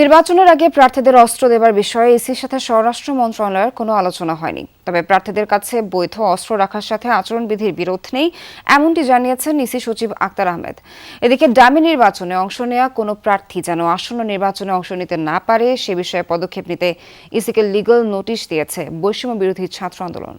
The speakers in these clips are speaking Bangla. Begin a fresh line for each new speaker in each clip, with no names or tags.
নির্বাচনের আগে প্রার্থীদের অস্ত্র দেবার বিষয়ে ইসির সাথে স্বরাষ্ট্র মন্ত্রণালয়ের কোনো আলোচনা হয়নি। তবে প্রার্থীদের কাছে বৈধ অস্ত্র রাখার সাথে আচরণবিধির বিরোধ নেই, এমনটি জানিয়েছেন ইসি সচিব আক্তার আহমেদ। এদিকে ডামি নির্বাচনে অংশ নেওয়া কোনো প্রার্থী যেন আসন্ন নির্বাচনে অংশ নিতে না পারে সে বিষয়ে পদক্ষেপ নিতে ইসিকে লিগ্যাল নোটিশ দিয়েছে বৈষম্য বিরোধী ছাত্র আন্দোলন।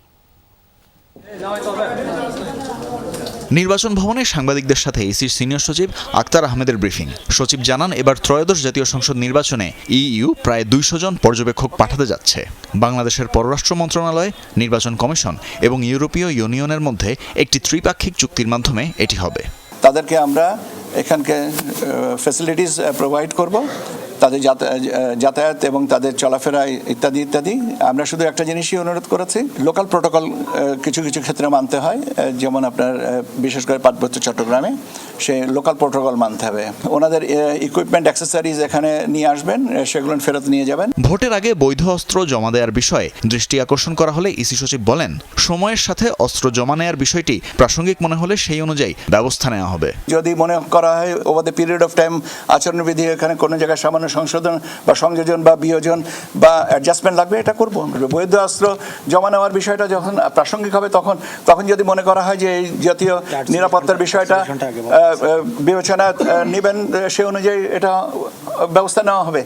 নির্বাচন ভবনে সাংবাদিকদের সাথে ইসির সিনিয়র সচিব আক্তার আহমেদের ব্রিফিং। সচিব জানান, এবার ত্রয়োদশ জাতীয় সংসদ নির্বাচনে ইইউ প্রায় 200 জন পর্যবেক্ষক পাঠাতে যাচ্ছে। বাংলাদেশের পররাষ্ট্র মন্ত্রণালয়, নির্বাচন কমিশন এবং ইউরোপীয় ইউনিয়নের মধ্যে একটি ত্রিপাক্ষিক চুক্তির মাধ্যমে এটি হবে।
তাদেরকে আমরা এখানকে ফ্যাসিলিটিস প্রোভাইড করব, তাদের যাতায়াত এবং তাদের চলাফেরা ইত্যাদি ইত্যাদি। আমরা শুধু একটা জিনিসই অনুরোধ করেছি, লোকাল প্রোটোকল কিছু কিছু ক্ষেত্রে মানতে হয়, যেমন আপনার বিশেষ করে পার্বত্য চট্টগ্রামে সে লোকাল প্রোটোকল মানতে হবে। ওনাদের ইকুইপমেন্ট অ্যাক্সেসরিজ এখানে নিয়ে আসবেন, সেগুলো ফেরত নিয়ে যাবেন।
ভোটের আগে বৈধ অস্ত্র জমা দেওয়ার বিষয়ে দৃষ্টি আকর্ষণ করা হলে ইসি সচিব বলেন, সময়ের সাথে অস্ত্র জমা নেওয়ার বিষয়টি প্রাসঙ্গিক মনে হলে সেই অনুযায়ী ব্যবস্থা নেওয়া হবে।
যদি মনে করা হয় over the period of time আচরণবিধি এখানে কোনো জায়গায় সামান্য সংশোধন বা সংযোজন বা বিয়োজন বা অ্যাডজাস্টমেন্ট লাগবে, এটা করব। বৈধ অস্ত্র জমা নেওয়ার বিষয়টা যখন প্রাসঙ্গিক হবে তখন যদি মনে করা হয় যে এই জাতীয় নিরাপত্তার বিষয়টা বিবেচনা নেবেন, সে অনুযায়ী এটা ব্যবস্থা নেওয়া হবে।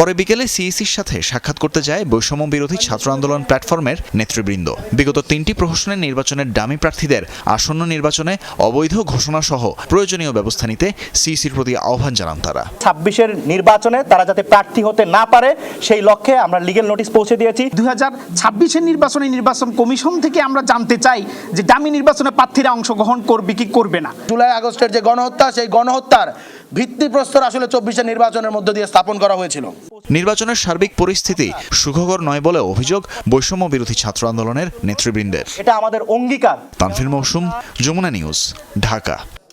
পরে বিকেলে সিইসির সাথে সাক্ষাৎ করতে যায় বৈষম্য বিরোধী ছাত্র আন্দোলন প্ল্যাটফর্মের নেতৃবৃন্দ। বিগত 3টি প্রহসনের নির্বাচনের ডামি প্রার্থীদের আসন্ন নির্বাচনে অবৈধ ঘোষণা সহ প্রয়োজনীয় ব্যবস্থা নিতে সিইসির প্রতি আহ্বান জানান তারা।
26-এর নির্বাচনে তারা যাতে প্রার্থী হতে না পারে সেই লক্ষ্যে আমরা লিগ্যাল নোটিশ পৌঁছে দিয়েছি।
2026-এর নির্বাচনে নির্বাচন কমিশন থেকে আমরা জানতে চাই যে ডামি নির্বাচনে প্রার্থীরা অংশগ্রহণ করবে কি করবে না।
জুলাই আগস্টের যে গণহত্যা, সেই গণহত্যার ভিত্তিপ্রস্তর আসলে 24-এর নির্বাচনের মধ্য দিয়ে স্থাপন করা হয়েছিল।
নির্বাচনের সার্বিক পরিস্থিতি সুখকর নয় বলে অভিযোগ বৈষম্য বিরোধী ছাত্র আন্দোলনের নেতৃবৃন্দের।
এটা আমাদের অঙ্গীকার।
তানভীর মৌসুম, যমুনা নিউজ, ঢাকা।